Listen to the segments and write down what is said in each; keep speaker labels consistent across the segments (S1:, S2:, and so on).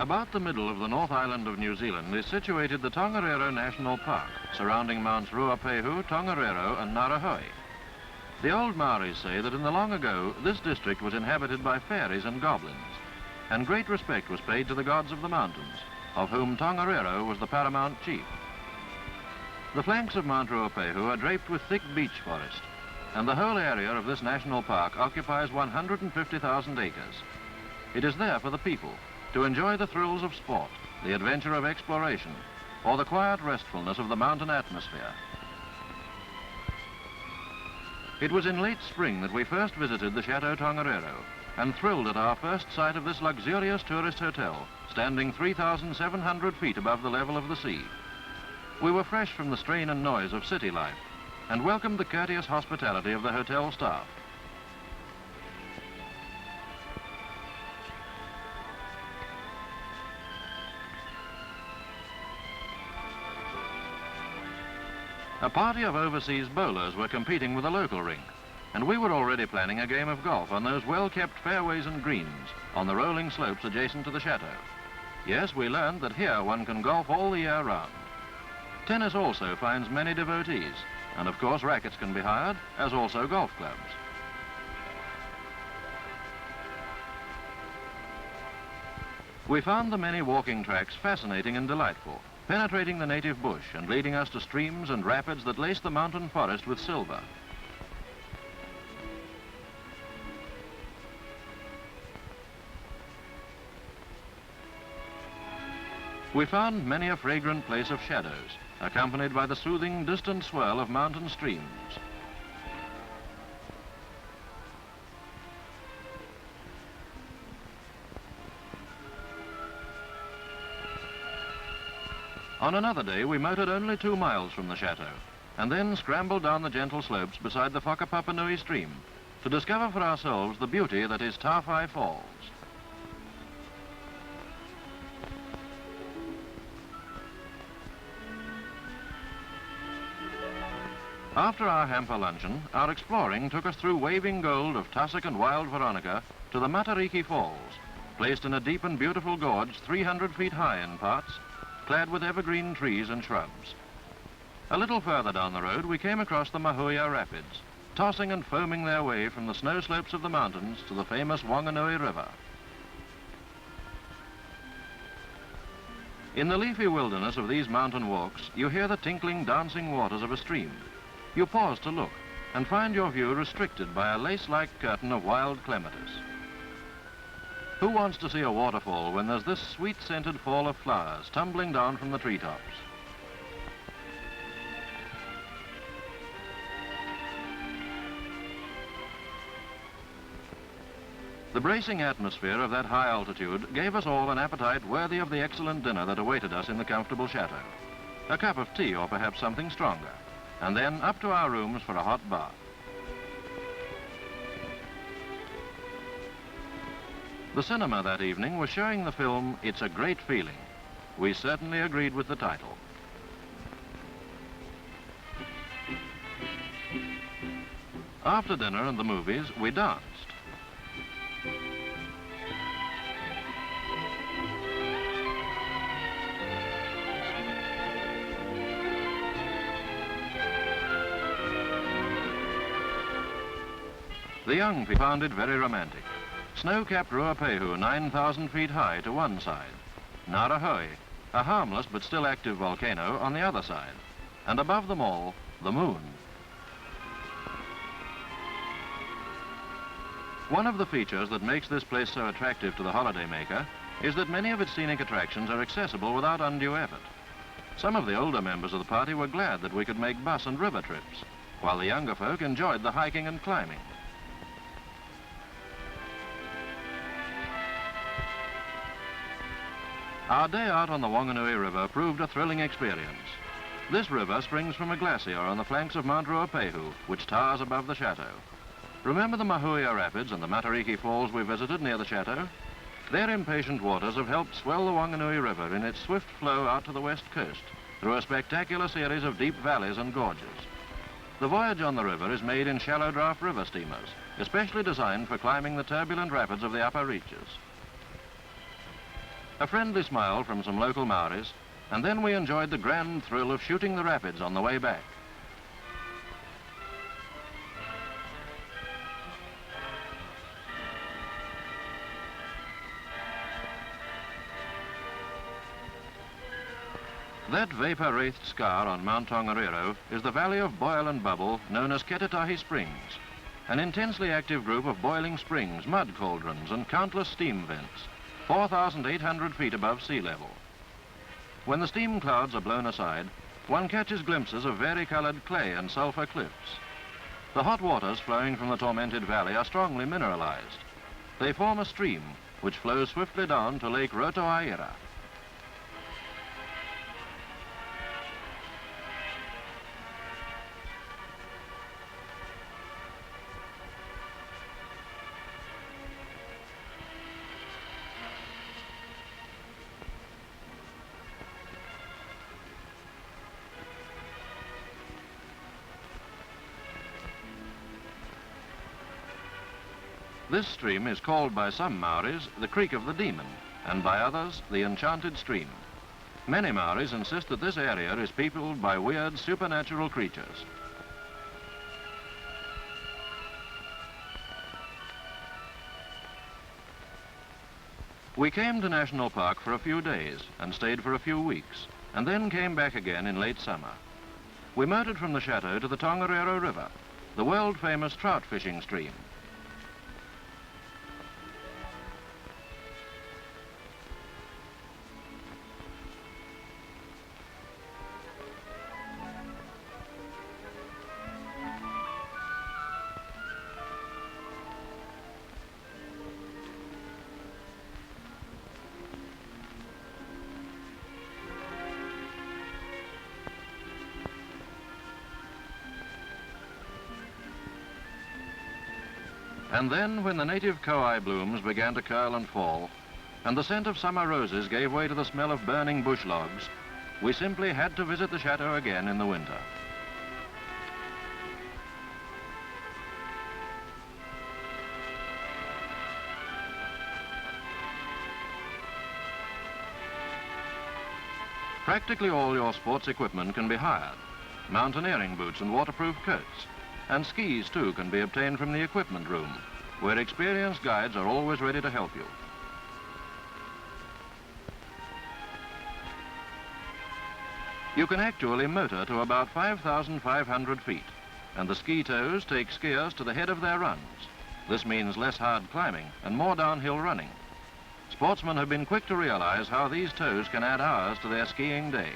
S1: About the middle of the North Island of New Zealand is situated the Tongariro National Park, surrounding Mounts Ruapehu, Tongariro and Ngārahoe. The old Maoris say that in the long ago, this district was inhabited by fairies and goblins, and great respect was paid to the gods of the mountains, of whom Tongariro was the paramount chief. The flanks of Mount Ruapehu are draped with thick beech forest, and the whole area of this national park occupies 150,000 acres. It is there for the people, to enjoy the thrills of sport, the adventure of exploration, or the quiet restfulness of the mountain atmosphere. It was in late spring that we first visited the Chateau Tongariro, and thrilled at our first sight of this luxurious tourist hotel, standing 3,700 feet above the level of the sea. We were fresh from the strain and noise of city life, and welcomed the courteous hospitality of the hotel staff. A party of overseas bowlers were competing with a local rink, and we were already planning a game of golf on those well-kept fairways and greens on the rolling slopes adjacent to the chateau. Yes, we learned that here one can golf all the year round. Tennis also finds many devotees, and of course rackets can be hired, as also golf clubs. We found the many walking tracks fascinating and delightful, penetrating the native bush and leading us to streams and rapids that lace the mountain forest with silver. We found many a fragrant place of shadows, accompanied by the soothing, distant swirl of mountain streams. On another day, we motored only 2 miles from the chateau, and then scrambled down the gentle slopes beside the Whakapapanui stream to discover for ourselves the beauty that is Tawhai Falls. After our hamper luncheon, our exploring took us through waving gold of tussock and wild veronica to the Matariki Falls, placed in a deep and beautiful gorge 300 feet high in parts, clad with evergreen trees and shrubs. A little further down the road, we came across the Mahuia Rapids, tossing and foaming their way from the snow slopes of the mountains to the famous Whanganui River. In the leafy wilderness of these mountain walks, you hear the tinkling, dancing waters of a stream. You pause to look and find your view restricted by a lace-like curtain of wild clematis. Who wants to see a waterfall when there's this sweet-scented fall of flowers tumbling down from the treetops? The bracing atmosphere of that high altitude gave us all an appetite worthy of the excellent dinner that awaited us in the comfortable chateau. A cup of tea or perhaps something stronger, and then up to our rooms for a hot bath. The cinema that evening was showing the film It's a Great Feeling. We certainly agreed with the title. After dinner and the movies, we danced. The young people found it very romantic. Snow-capped Ruapehu, 9,000 feet high to one side. Ngārahoe, a harmless but still active volcano, on the other side. And above them all, the moon. One of the features that makes this place so attractive to the holidaymaker is that many of its scenic attractions are accessible without undue effort. Some of the older members of the party were glad that we could make bus and river trips, while the younger folk enjoyed the hiking and climbing. Our day out on the Whanganui River proved a thrilling experience. This river springs from a glacier on the flanks of Mount Ruapehu, which towers above the chateau. Remember the Mahuia Rapids and the Matariki Falls we visited near the chateau? Their impatient waters have helped swell the Whanganui River in its swift flow out to the west coast through a spectacular series of deep valleys and gorges. The voyage on the river is made in shallow draft river steamers, especially designed for climbing the turbulent rapids of the upper reaches. a friendly smile from some local Maoris, and then we enjoyed the grand thrill of shooting the rapids on the way back. That vapor-wreathed scar on Mount Tongariro is the valley of boil and bubble known as Chateau Springs, an intensely active group of boiling springs, mud cauldrons and countless steam vents, 4,800 feet above sea level. When the steam clouds are blown aside, one catches glimpses of varicolored clay and sulfur cliffs. The hot waters flowing from the tormented valley are strongly mineralized. They form a stream which flows swiftly down to Lake Taupō. This stream is called by some Maoris the Creek of the Demon, and by others the Enchanted Stream. Many Maoris insist that this area is peopled by weird supernatural creatures. We came to National Park for a few days and stayed for a few weeks, and then came back again in late summer. We motored from the Chateau to the Tongariro River, the world-famous trout fishing stream. And then, when the native kowai blooms began to curl and fall, and the scent of summer roses gave way to the smell of burning bush logs, we simply had to visit the chateau again in the winter. Practically all your sports equipment can be hired. Mountaineering boots and waterproof coats. And skis, too, can be obtained from the equipment room, where experienced guides are always ready to help you. You can actually motor to about 5,500 feet, and the ski tows take skiers to the head of their runs. This means less hard climbing and more downhill running. Sportsmen have been quick to realize how these tows can add hours to their skiing day.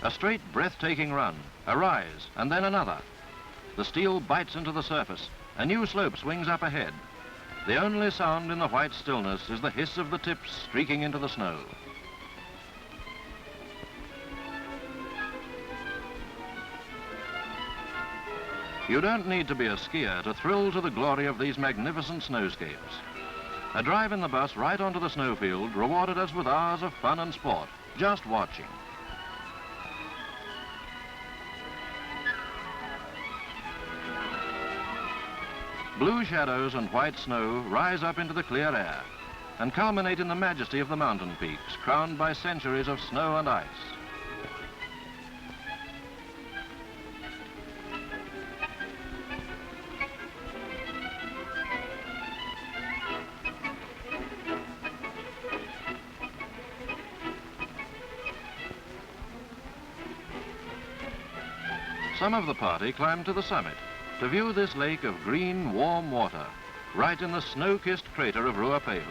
S1: A straight, breathtaking run, a rise, and then another. The steel bites into the surface. A new slope swings up ahead. The only sound in the white stillness is the hiss of the tips streaking into the snow. You don't need to be a skier to thrill to the glory of these magnificent snowscapes. A drive in the bus right onto the snowfield rewarded us with hours of fun and sport, just watching. Blue shadows and white snow rise up into the clear air and culminate in the majesty of the mountain peaks, crowned by centuries of snow and ice. Some of the party climbed to the summit to view this lake of green, warm water, right in the snow-kissed crater of Ruapehu.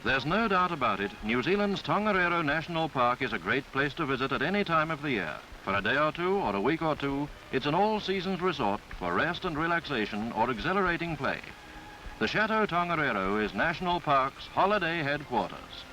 S1: There's no doubt about it, New Zealand's Tongariro National Park is a great place to visit at any time of the year. For a day or two, or a week or two, it's an all-seasons resort for rest and relaxation or exhilarating play. The Chateau Tongariro is National Park's holiday headquarters.